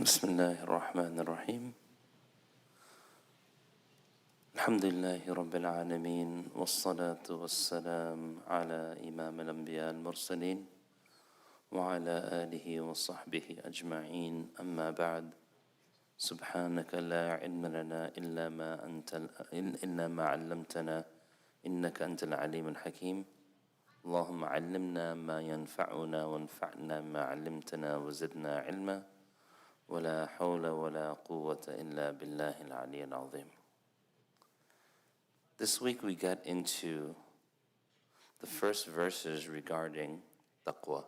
بسم الله الرحمن الرحيم الحمد لله رب العالمين والصلاة والسلام على إمام الأنبياء المرسلين وعلى آله وصحبه أجمعين أما بعد سبحانك لا علم لنا إلا ما علمتنا إنك أنت العليم الحكيم اللهم علمنا ما ينفعنا وانفعنا ما علمتنا وزدنا علما ولا حول ولا قوة إلا بالله العلي العظيم. This week we get into the first verses regarding Taqwa.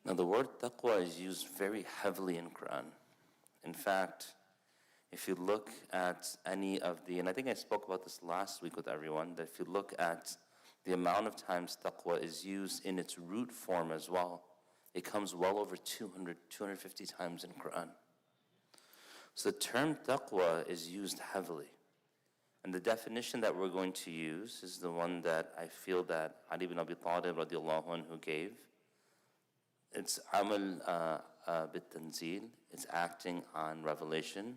Now the word Taqwa is used very heavily in Quran. In fact, if you look at any of the, and I think I spoke about this last week with everyone, that if you look at the amount of times Taqwa is used in its root form as well, it comes well over 250 times in Quran. So the term Taqwa is used heavily. And the definition that we're going to use is the one that I feel that Ali ibn Abi Talib radiallahu anhu gave. It's amal bit-tanzil, it's acting on revelation.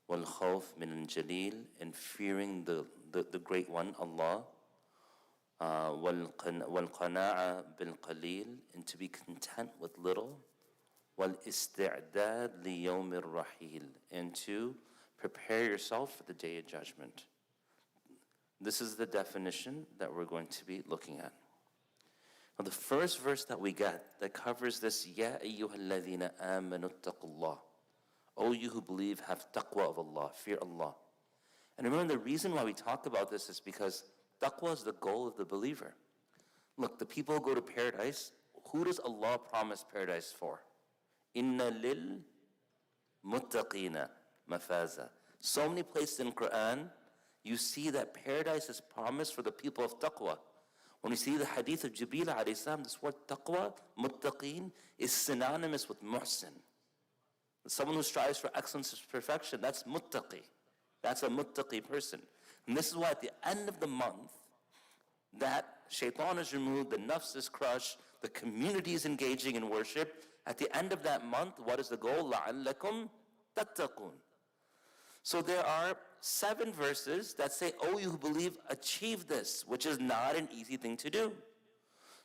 Wal-khawf min al-jalil, and fearing the great one, Allah. وَالْقَنَاعَ بِالْقَلِيلِ, and to be content with little. وَالْإِسْتِعْدَادِ لِيَوْمِ الرَّحِيلِ, and to prepare yourself for the day of judgment. This is the definition that we're going to be looking at. Now the first verse that we get that covers this, يَا أَيُّهَا الَّذِينَ آمَنُوا اتَّقُوا اللَّهِ, O you who believe, have taqwa of Allah, fear Allah. And remember, the reason why we talk about this is because Taqwa is the goal of the believer. Look, the people who go to paradise, who does Allah promise paradise for? Inna lil muttaqina mafaza. So many places in Quran, you see that paradise is promised for the people of Taqwa. When you see the hadith of Jibreel alayhi salam, this word Taqwa, muttaqin, is synonymous with muhsin. Someone who strives for excellence and perfection, that's muttaqi. That's a muttaqi person. And this is why at the end of the month, that shaitan is removed, the nafs is crushed, the community is engaging in worship. At the end of that month, what is the goal? لَعَلَّكُمْ تَتَّقُونَ. So there are 7 verses that say, oh, you who believe, achieve this, which is not an easy thing to do.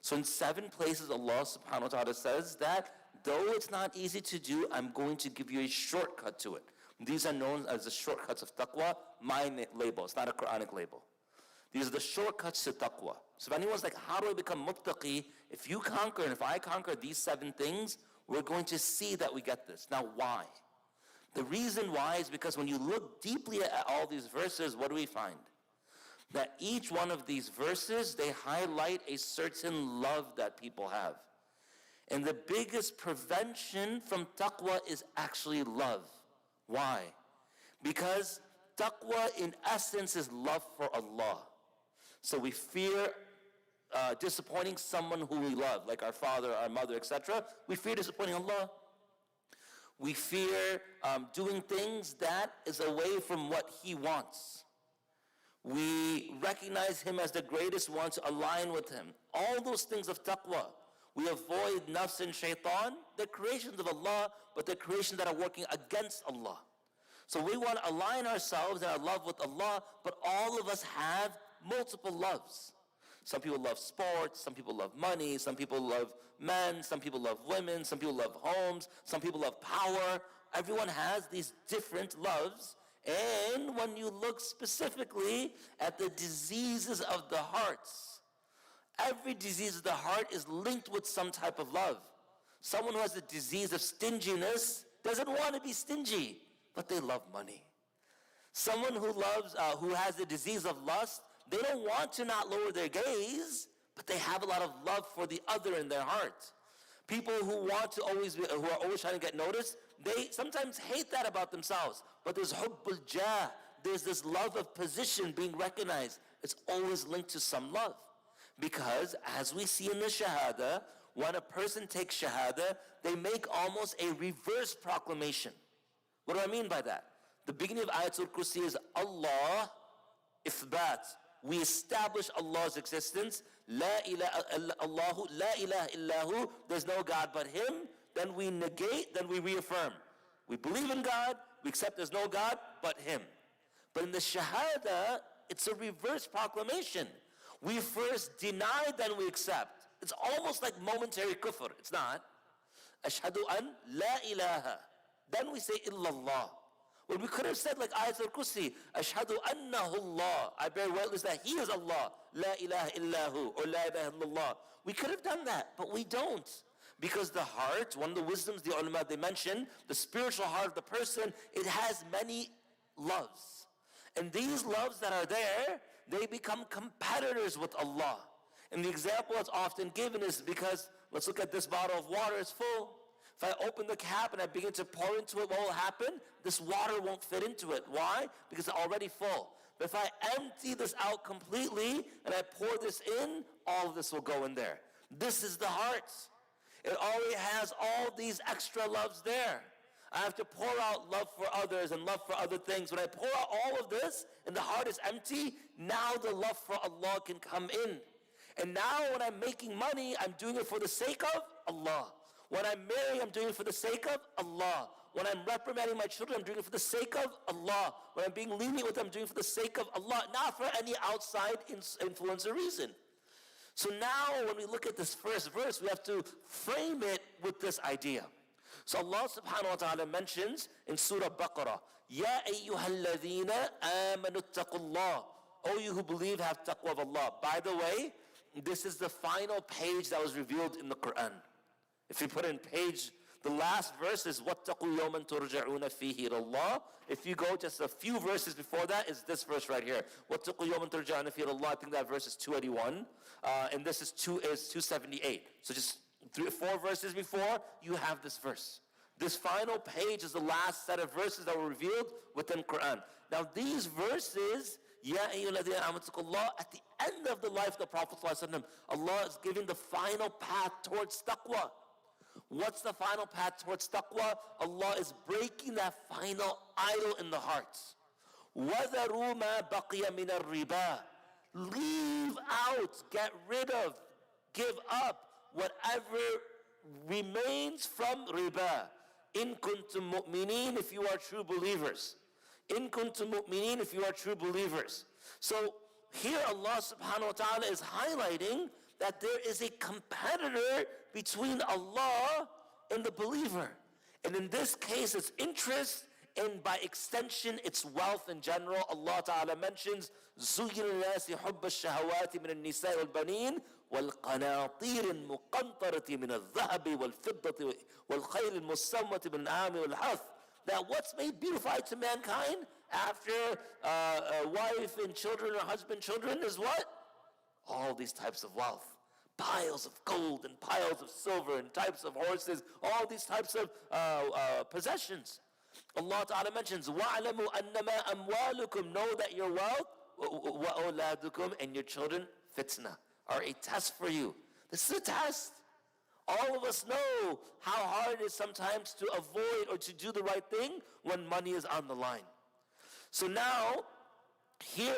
So in 7 places, Allah subhanahu wa ta'ala says that though it's not easy to do, I'm going to give you a shortcut to it. These are known as the shortcuts of taqwa. My label, it's not a Quranic label. These are the shortcuts to taqwa. So if anyone's like, how do I become muttaqi? If you conquer and if I conquer these 7 things, we're going to see that we get this. Now why? The reason why is because when you look deeply at all these verses, what do we find? That each one of these verses, they highlight a certain love that people have. And the biggest prevention from taqwa is actually love. Why? Because taqwa in essence is love for Allah. So we fear disappointing someone who we love, like our father, our mother, etc. We fear disappointing Allah. We fear doing things that is away from what He wants. We recognize Him as the greatest one to align with Him. All those things of taqwa. We avoid nafs and shaitan, the creations of Allah, but the creations that are working against Allah. So we want to align ourselves and our love with Allah, but all of us have multiple loves. Some people love sports, some people love money, some people love men, some people love women, some people love homes, some people love power. Everyone has these different loves. And when you look specifically at the diseases of the hearts, every disease of the heart is linked with some type of love. Someone who has the disease of stinginess doesn't want to be stingy, but they love money. Someone who has the disease of lust, they don't want to not lower their gaze, but they have a lot of love for the other in their heart. People who who are always trying to get noticed, they sometimes hate that about themselves. But there's hubbul jah, there's this love of position being recognized. It's always linked to some love. Because as we see in the shahada, when a person takes shahada, they make almost a reverse proclamation. What do I mean by that? The beginning of Ayatul Kursi is Allah, ithbat. We establish Allah's existence. La ilaha illahu, there's no God but Him. then we negate, then we reaffirm. We believe in God, we accept there's no God but Him. But in the Shahada, it's a reverse proclamation. We first deny, then we accept. It's almost like momentary kufr. It's not. Ashhadu an la ilaha. Then we say illallah. Well, we could have said like Ayat al-Kursi, Ashhadu annahu Allah. I bear witness that He is Allah. La ilaha illahu. Or la ilaha illallah. We could have done that, but we don't. Because the heart, one of the wisdoms the ulama they mention, the spiritual heart of the person, it has many loves. And these loves that are there, they become competitors with Allah. And the example that's often given is because, let's look at this bottle of water, it's full. If I open the cap and I begin to pour into it, what will happen? This water won't fit into it. Why? Because it's already full. But if I empty this out completely and I pour this in, all of this will go in there. This is the heart. It already has all these extra loves there. I have to pour out love for others and love for other things. When I pour out all of this and the heart is empty, now the love for Allah can come in. And now when I'm making money, I'm doing it for the sake of Allah. When I'm married, I'm doing it for the sake of Allah. When I'm reprimanding my children, I'm doing it for the sake of Allah. When I'm being lenient with them, I'm doing it for the sake of Allah, not for any outside influence or reason. So now when we look at this first verse, we have to frame it with this idea. So Allah subhanahu wa ta'ala mentions in Surah Baqarah, Ya ayyuhalladhina amanu taqullah. O you who believe, have taqwa of Allah. By the way, this is the final page that was revealed in the Quran. If you put in page, the last verse is وَاتَّقُوا يَوْمًا تُرْجَعُونَ فِيهِ إِلَى اللَّهِ. If you go just a few verses before that, is this verse right here. وَاتَّقُوا يَوْمًا تُرْجَعُونَ فِيهِ إِلَى اللَّهِ. I think that verse is 281. And this is 278. So just 3 or 4 verses before, you have this verse. This final page is the last set of verses that were revealed within Quran. Now these verses, Ya ayyuhalladhina amanu taqullah, at the end of the life of the Prophet ﷺ, Allah is giving the final path towards taqwa. What's the final path towards taqwa? Allah is breaking that final idol in the hearts. وَذَرُوا مَا بَقِيَ مِنَ الرِّبَا. Leave out, get rid of, give up whatever remains from riba. In kuntum mu'mineen, if you are true believers. In kuntum mu'mineen, if you are true believers. So here Allah subhanahu wa ta'ala is highlighting that there is a competitor between Allah and the believer. And in this case, it's interest, and by extension, it's wealth in general. Allah Ta'ala mentions, زُيِّنَ النَّاسِ حُبَّ الشَّهَوَاتِ مِنَ النِّسَاءِ وَالْبَنِينَ وَالْقَنَاطِيرِ الْمُقَنطَرَةِ مِنَ الذَّهَبِ وَالْفِضَّةِ وَالْخَيْلِ الْمُسَّوَّمَةِ بِالْأَنْعَامِ وَالْحَرْثِ. That what's made beautified to mankind after a wife and children or husband, children, is what? All these types of wealth. Piles of gold and piles of silver and types of horses, all these types of possessions. Allah Ta'ala mentions, وَعْلَمُوا أَنَّمَا أَمْوَالُكُمْ. Know that your wealth, وَأَوْلَادُكُمْ, and your children, fitna, are a test for you. This is a test. All of us know how hard it is sometimes to avoid or to do the right thing when money is on the line. So now, here,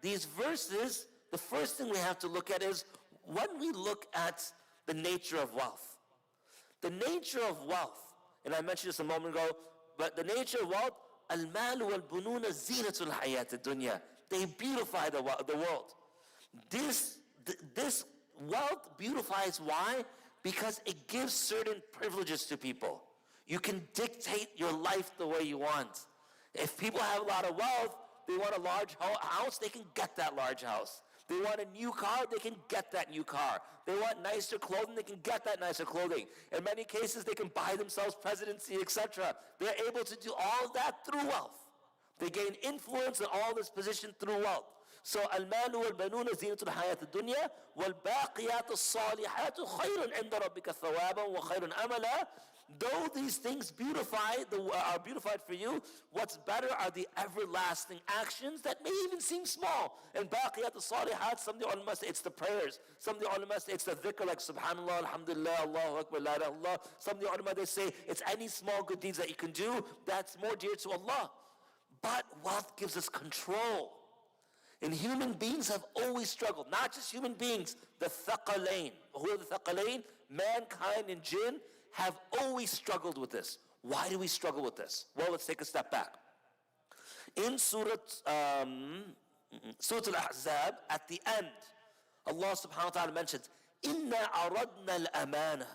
these verses, the first thing we have to look at is, when we look at the nature of wealth, and I mentioned this a moment ago, but the nature of wealth, al-mal wal-bununa zinatul hayat ad-dunya. They beautify the world. This wealth beautifies, why? Because it gives certain privileges to people. You can dictate your life the way you want. If people have a lot of wealth, they want a large house, they can get that large house. They want a new car, they can get that new car. They want nicer clothing, they can get that nicer clothing. In many cases, they can buy themselves presidency, etc. They're able to do all of that through wealth. They gain influence in all this position through wealth. So, al-malu wal-banuna zinatul hayat ad-dunya wal-baqiyat as-salihatu khayrun 'inda rabbika thawaban wa khayrun amala. Though these things are beautified for you, what's better are the everlasting actions that may even seem small. And baqiyat as-salihat, some of the ulama say it's the prayers. Some of the ulama say it's the dhikr, like subhanallah, alhamdulillah, Allahu akbar, la ilaha illallah. Some of the ulama, they say it's any small good deeds that you can do that's more dear to Allah. But wealth gives us control. And human beings have always struggled. Not just human beings, the thaqalain. Who are the thaqalain? Mankind and jinn have always struggled with this. Why do we struggle with this? Well, let's take a step back. In Surah Al-Ahzab, at the end, Allah subhanahu wa ta'ala mentions, Inna aradna al-amana.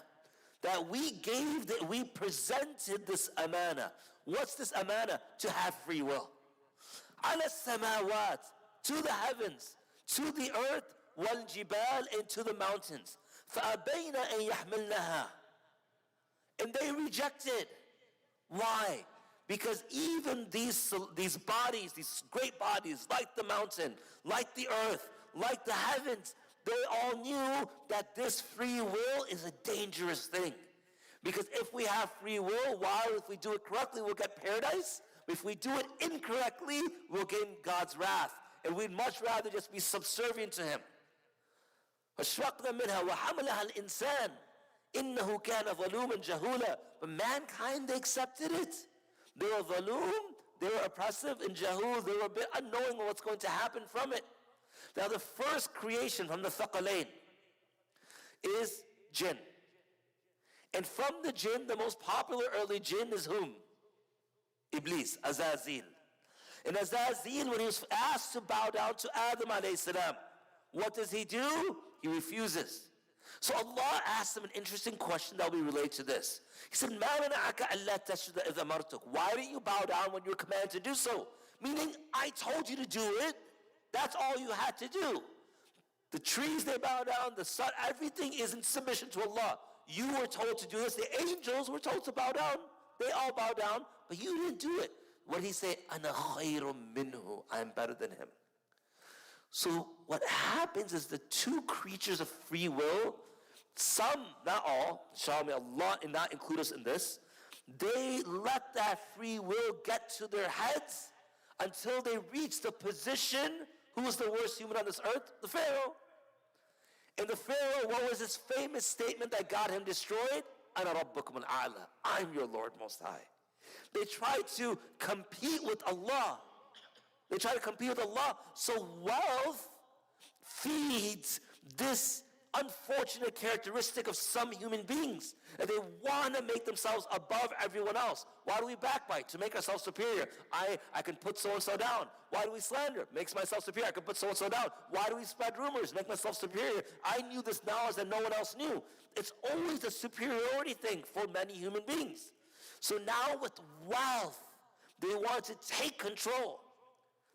That we presented this amana. What's this amana? To have free will. Ala samawat, to the heavens, to the earth, wal jibal, and to the mountains. فَأَبَيْنَ أَن يَحْمِلْنَهَا. And they rejected. Why? Because even these bodies, these great bodies, like the mountain, like the earth, like the heavens, they all knew that this free will is a dangerous thing. Because if we have free will, while if we do it correctly, we'll get paradise. If we do it incorrectly, we'll gain God's wrath. And we'd much rather just be subservient to Him. فَاشْفَقْنَا مِنْهَا وَحَمَلَهَا الْإِنسَانِ إِنَّهُ كَانَ ظَلُومًا جَهُولًا. But mankind, they accepted it. They were zaloom, they were oppressive, and jahul, they were a bit unknowing of what's going to happen from it. Now the first creation from the thaqalain is jinn. And from the jinn, the most popular early jinn is whom? Iblis, Azazil. And Azazil, when he was asked to bow down to Adam alayhi salam, what does he do? He refuses. So Allah asked him an interesting question that will relate to this. He said, مَا مَنَعَكَ أَلَّا تَسْجُدَ إِذْ أَمَرْتُكَ. Why didn't you bow down when you were commanded to do so? Meaning, I told you to do it. That's all you had to do. The trees, they bow down. The sun, everything is in submission to Allah. You were told to do this. The angels were told to bow down. They all bow down, but you didn't do it. What did he say? أَنَا خَيْرٌ مِّنْهُ. I am better than him. So what happens is the two creatures of free will, some, not all, inshallah, may Allah not include us in this, they let that free will get to their heads until they reach the position, who was the worst human on this earth? The Pharaoh. And the Pharaoh, what was his famous statement that got him destroyed? أَنَا رَبُّكُمُ الْأَعْلَى. I'm your Lord Most High. They tried to compete with Allah. They try to compete with Allah. So wealth feeds this unfortunate characteristic of some human beings. And they want to make themselves above everyone else. Why do we backbite? To make ourselves superior. I can put so-and-so down. Why do we slander? Makes myself superior. I can put so-and-so down. Why do we spread rumors? Make myself superior. I knew this knowledge that no one else knew. It's always a superiority thing for many human beings. So now with wealth, they want to take control.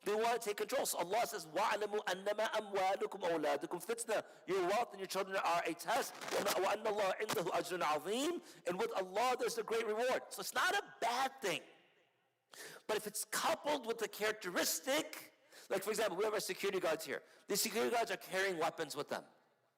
They want to take control. So Allah says, وَعْلَمُوا أَنَّمَا أَمْوَالُكُمْ أَوْلَادُكُمْ فِتْنَةٌ. Your wealth and your children are a test. وَأَنَّ اللَّهَ عِنْدَهُ أَجْرٌ عَظِيمٌ. And with Allah, there's a great reward. So it's not a bad thing. But if it's coupled with the characteristic, like for example, we have our security guards here. These security guards are carrying weapons with them.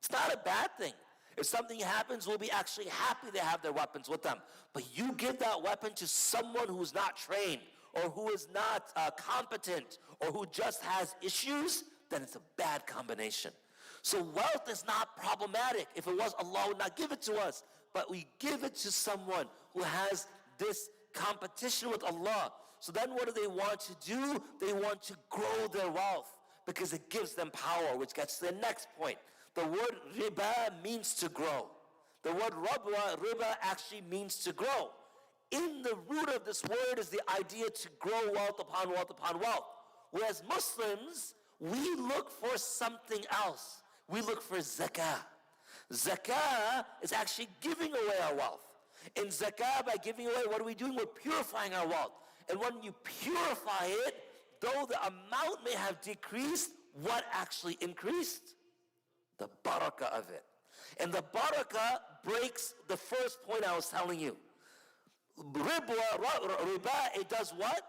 It's not a bad thing. If something happens, we'll be actually happy they have their weapons with them. But you give that weapon to someone who's not trained, or who is not competent, or who just has issues, then it's a bad combination. So wealth is not problematic. If it was, Allah would not give it to us. But we give it to someone who has this competition with Allah. So then what do they want to do? They want to grow their wealth because it gives them power, which gets to the next point. The word riba means to grow. The word riba actually means to grow. In the root of this word is the idea to grow wealth upon wealth upon wealth. Whereas Muslims, we look for something else. We look for zakah. Zakah is actually giving away our wealth. In zakah, by giving away, what are we doing? We're purifying our wealth. And when you purify it, though the amount may have decreased, what actually increased? The barakah of it. And the barakah breaks the first point I was telling you. Riba, it does what?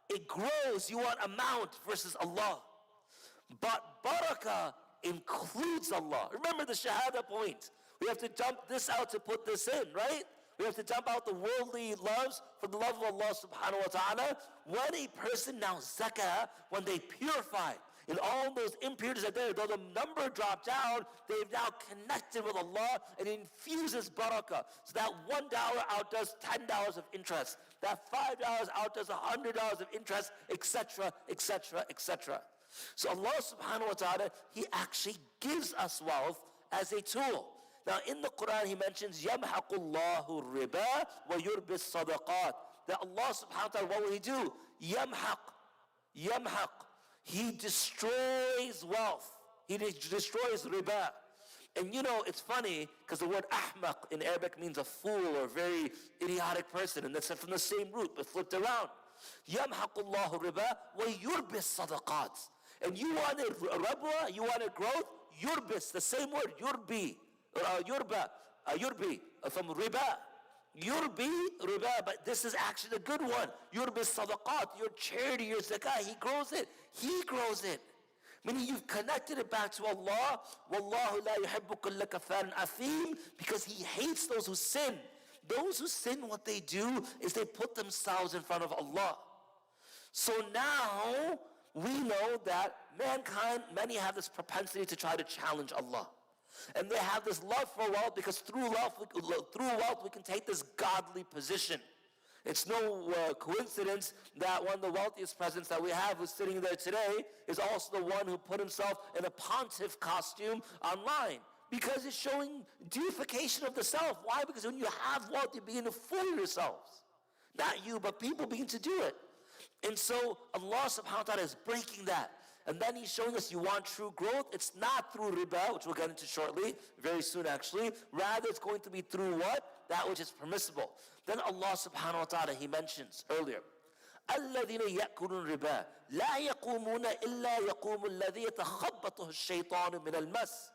It grows. You want amount versus Allah. But barakah includes Allah. Remember the shahada point. We have to dump this out to put this in, right? We have to dump out the worldly loves for the love of Allah subhanahu wa ta'ala. When a person now zakah, when they purify, and all those impurities are there, though the number dropped down, they've now connected with Allah and it infuses barakah. So that $1 outdoes $10 of interest. That $5 outdoes $100 of interest, etc., etc., etc. So Allah subhanahu wa ta'ala, He actually gives us wealth as a tool. Now in the Quran he mentions يَمْحَقُ اللَّهُ الرِّبَا وَيُرْبِي الصَّدَقَاتِ. That Allah subhanahu wa ta'ala, what will he do? يَمْحَق. He destroys wealth. He destroys riba. And you know, it's funny, because the word ahmaq in Arabic means a fool or very idiotic person, and that's from the same root, but flipped around. يَمْحَقُ اللَّهُ الرِّبَا وَيُرْبِي الصَّدَقَاتِ. And you wanted rabwa, you wanted growth, yurbis, the same word, yurbi, from riba. Yurbi, riba, but this is actually a good one. Yurbi sadaqat, your charity, your zakah, he grows it. He grows it. Meaning you've connected it back to Allah. Wallahu la yuhibbu kulla kafarin athim, because he hates those who sin. Those who sin, what they do is they put themselves in front of Allah. So now we know that mankind, many have this propensity to try to challenge Allah. And they have this love for wealth, because through wealth we can take this godly position. It's no coincidence that one of the wealthiest presidents that we have who's sitting there today is also the one who put himself in a pontiff costume online. Because it's showing deification of the self. Why? Because when you have wealth, you begin to fool yourselves. Not you, but people begin to do it. And so Allah subhanahu wa ta'ala is breaking that. And then he's showing us, you want true growth? It's not through riba, which we'll get into shortly, very soon actually. Rather, it's going to be through what? That which is permissible. Then Allah subhanahu wa ta'ala, he mentions earlier, الَّذِينَ يَأْكُلُونَ الرِّبَا لَا يَقُومُونَ إِلَّا يَقُومُ الَّذِي يَتَخَبَّطُهُ الشَّيْطَانُ مِنَ الْمَسِّ.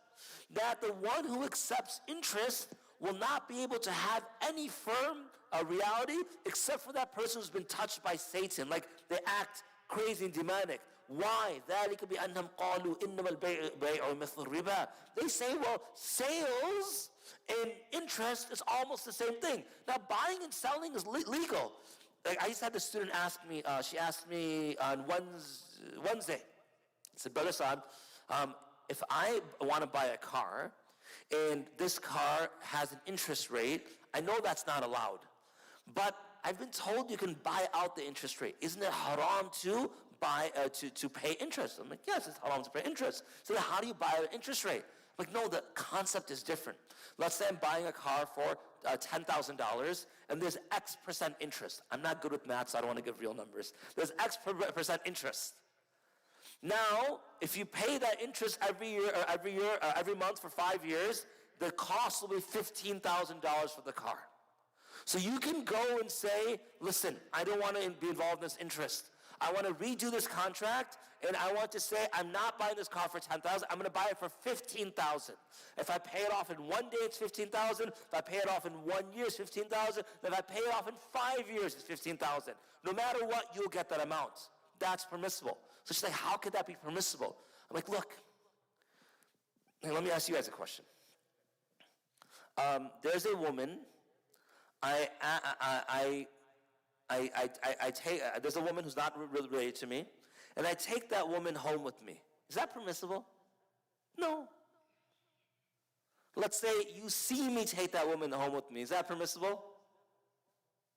That the one who accepts interest will not be able to have any firm reality except for that person who's been touched by Satan. Like they act crazy and demonic. Why? ذَلِكَ بِأَنَّهُمْ قَالُوا إِنَّمَا الْبَيْعُ مِثْلُ الرِّبَا. They say, well, sales and interest is almost the same thing. Now, buying and selling is legal. Like I just had this student ask me, she asked me on Wednesday, I said, Brother Saad, if I want to buy a car and this car has an interest rate, I know that's not allowed. But I've been told you can buy out the interest rate. Isn't it haram to buy to pay interest? I'm like, yes, it's haram to pay interest. So how do you buy an interest rate? I'm like, no, the concept is different. Let's say I'm buying a car for $10,000 and there's X percent interest. I'm not good with math, so I don't want to give real numbers. There's X percent interest. Now, if you pay that interest every month for 5 years, the cost will be $15,000 for the car. So you can go and say, listen, I don't want to be involved in this interest. I want to redo this contract, and I want to say I'm not buying this car for $10,000. I'm going to buy it for $15,000. If I pay it off in 1 day, it's $15,000. If I pay it off in 1 year, it's $15,000. If I pay it off in 5 years, it's $15,000. No matter what, you'll get that amount. That's permissible. So she's like, how could that be permissible? I'm like, look, let me ask you guys a question. There's a woman. There's a woman who's not really related to me, and I take that woman home with me. Is that permissible? No. Let's say you see me take that woman home with me. Is that permissible?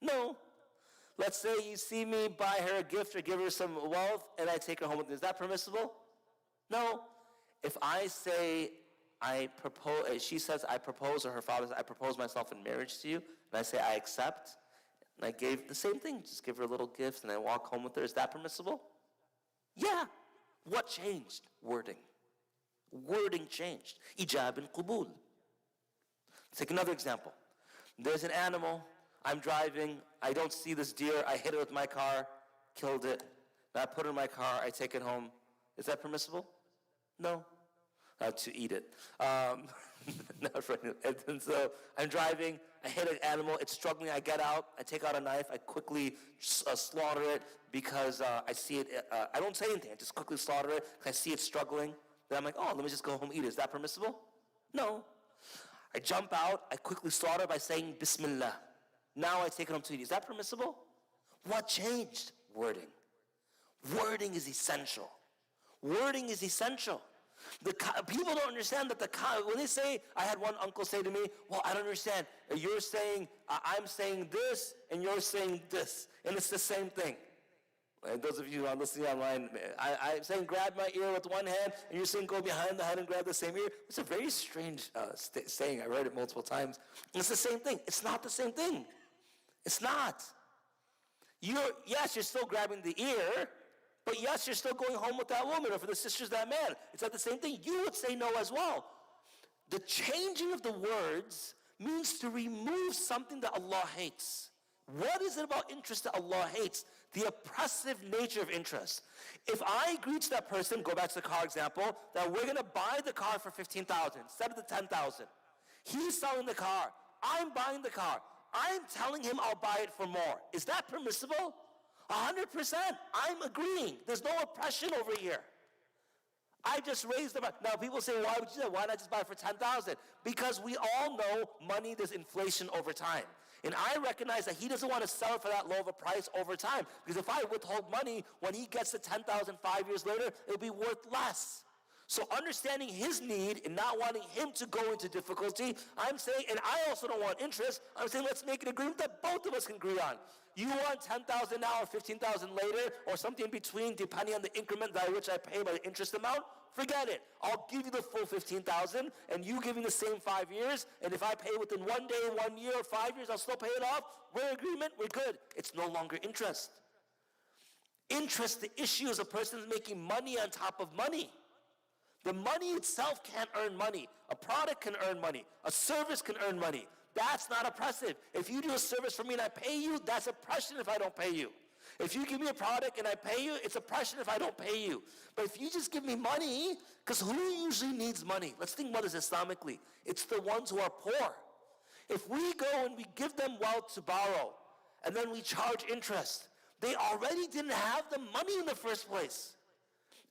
No. Let's say you see me buy her a gift or give her some wealth, and I take her home with me. Is that permissible? No. If I say I propose, she says I propose, or her father says I propose myself in marriage to you, and I say I accept, and I gave the same thing, just give her a little gift, and I walk home with her. Is that permissible? Yeah. What changed? Wording. Wording changed. Ijab and qubul. Let's take another example. There's an animal. I'm driving. I don't see this deer. I hit it with my car, killed it. Then I put it in my car. I take it home. Is that permissible? No. To eat it. And so I'm driving. I hit an animal. It's struggling. I get out. I take out a knife. I quickly slaughter it because I see it. I don't say anything. I just quickly slaughter it because I see it struggling. Then I'm like, oh, let me just go home and eat it. Is that permissible? No. I jump out. I quickly slaughter by saying Bismillah. Now I take it home to eat. Is that permissible? What changed? Wording. Wording is essential. Wording is essential. People don't understand that when they say, I had one uncle say to me, well, I don't understand. You're saying, I'm saying this, and you're saying this, and it's the same thing. And those of you who are listening online, I'm saying grab my ear with one hand, and you're saying go behind the head and grab the same ear. It's a very strange saying. I read it multiple times. And it's the same thing. It's not the same thing. It's not. Yes, you're still grabbing the ear, but yes, you're still going home with that woman, or for the sisters, that man. It's not the same thing. You would say no as well. The changing of the words means to remove something that Allah hates. What is it about interest that Allah hates? The oppressive nature of interest. If I agree to that person, go back to the car example, that we're going to buy the car for $15,000 instead of the $10,000. He's selling the car. I'm buying the car. I'm telling him I'll buy it for more. Is that permissible? 100%. I'm agreeing. There's no oppression over here. I just raised the money. Now people say, why would you do that? Why not just buy it for $10,000? Because we all know money, there's inflation over time. And I recognize that he doesn't want to sell it for that low of a price over time. Because if I withhold money, when he gets the $10,000 5 years later, it'll be worth less. So understanding his need and not wanting him to go into difficulty, I'm saying, and I also don't want interest, I'm saying let's make an agreement that both of us can agree on. You want $10,000 now or $15,000 later or something in between depending on the increment by which I pay by the interest amount, forget it. I'll give you the full $15,000 and you give me the same 5 years, and if I pay within 1 day, 1 year, or 5 years, I'll still pay it off. We're in agreement, we're good. It's no longer interest. Interest, the issue is a person's making money on top of money. The money itself can't earn money. A product can earn money. A service can earn money. That's not oppressive. If you do a service for me and I pay you, that's oppression if I don't pay you. If you give me a product and I pay you, it's oppression if I don't pay you. But if you just give me money, because who usually needs money? Let's think about this Islamically. It's the ones who are poor. If we go and we give them wealth to borrow, and then we charge interest, they already didn't have the money in the first place.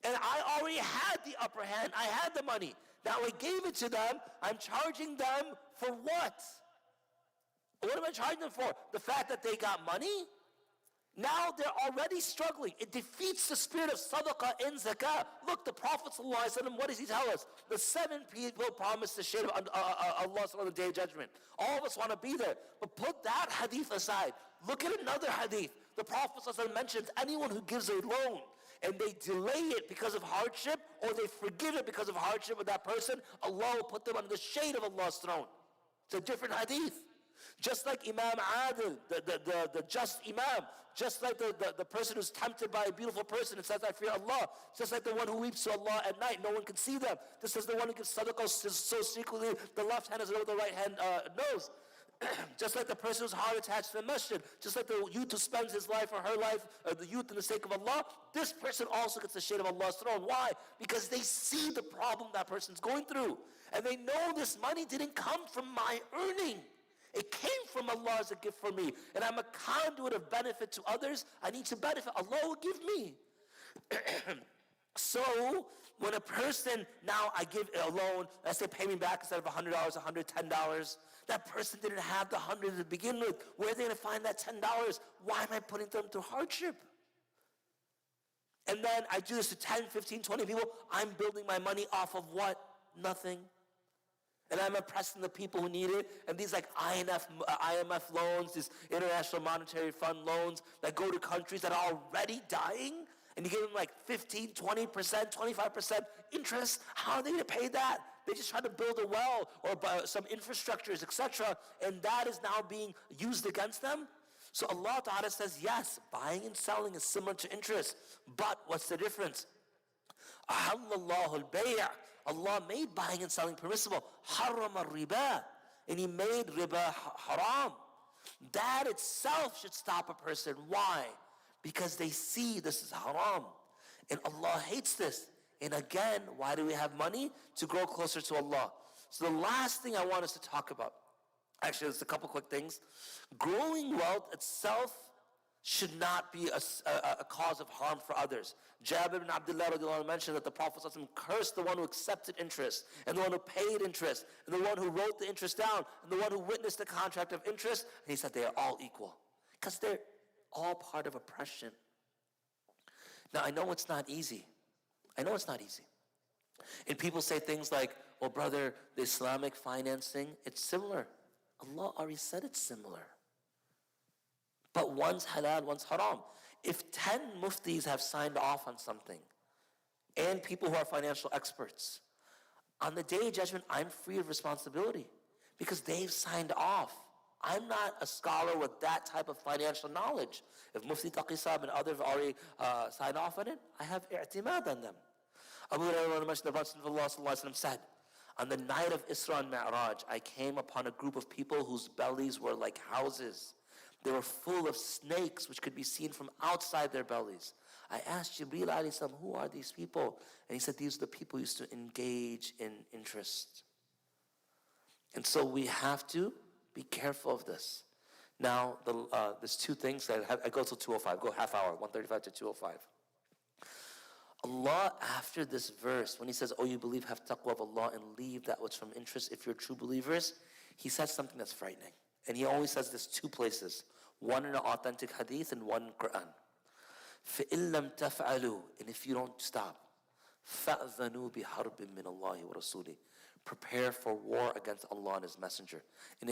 And I already had the upper hand. I had the money. Now I gave it to them. I'm charging them for what? What am I charging them for? The fact that they got money? Now they're already struggling. It defeats the spirit of sadaqah and zakah. Look, the Prophet ﷺ, what does he tell us? The 7 people promised the shade of Allah on the Day of Judgment. All of us want to be there. But put that hadith aside. Look at another hadith. The Prophet ﷺ mentions anyone who gives a loan and they delay it because of hardship, or they forgive it because of hardship with that person, Allah will put them under the shade of Allah's throne. It's a different hadith. Just like Imam Adil, the just Imam, just like the person who's tempted by a beautiful person and says, I fear Allah, just like the one who weeps to Allah at night, no one can see them. Just as the one who gives sadaqah so secretly, the left hand is over the right hand knows. Just like the person who's heart attached to the masjid, just like the youth who spends his life or her life, or the youth in the sake of Allah, this person also gets the shade of Allah's throne. Why? Because they see the problem that person's going through. And they know this money didn't come from my earning. It came from Allah as a gift for me. And I'm a conduit of benefit to others. I need to benefit. Allah will give me. So, when a person, now I give a loan, let's say pay me back instead of $100, $110, that person didn't have the 100 to begin with. Where are they going to find that $10? Why am I putting them through hardship? And then I do this to 10, 15, 20 people. I'm building my money off of what? Nothing. And I'm oppressing the people who need it. And these like IMF loans, these International Monetary Fund loans that go to countries that are already dying, and you give them like 15, 20%, 25% interest. How are they going to pay that? They just try to build a well or some infrastructures, etc. And that is now being used against them. So Allah Ta'ala says, yes, buying and selling is similar to interest. But what's the difference? Ahallallahu al-bay'. Allah made buying and selling permissible. Haram al-riba. And He made riba haram. That itself should stop a person. Why? Because they see this is haram. And Allah hates this. And again, why do we have money? To grow closer to Allah. So the last thing I want us to talk about, actually there's a couple quick things. Growing wealth itself should not be a cause of harm for others. Jabir ibn Abdullah mentioned that the Prophet cursed the one who accepted interest, and the one who paid interest, and the one who wrote the interest down, and the one who witnessed the contract of interest. And he said they are all equal. Because they're all part of oppression. Now I know it's not easy. I know it's not easy. And people say things like, well, brother, the Islamic financing, it's similar. Allah already said it's similar. but one's halal, one's haram. If 10 muftis have signed off on something, and people who are financial experts, on the Day of Judgment, I'm free of responsibility because they've signed off. I'm not a scholar with that type of financial knowledge. If Mufti Taqi Sahib and others have already signed off on it, I have i'timad on them. Abu Hurairah said, on the night of Isra and Mi'raj, I came upon a group of people whose bellies were like houses. They were full of snakes which could be seen from outside their bellies. I asked Jibreel alayhi salam, who are these people? And he said, these are the people who used to engage in interest. And so we have to be careful of this. Now, there's two things that I go till 2:05, go half hour, 1:35 to 2:05. Allah, after this verse, when he says, oh, you believe, have taqwa of Allah and leave that which from interest if you're true believers, he says something that's frightening. And he always says this two places, one in an authentic hadith and one in Quran. فَإِن لَمْ تَفْعَلُوا, and if you don't stop, فَأْذَنُوا بِحَرْبٍ مِّنَ اللَّهِ وَرَسُولِهِ, prepare for war against Allah and His Messenger. And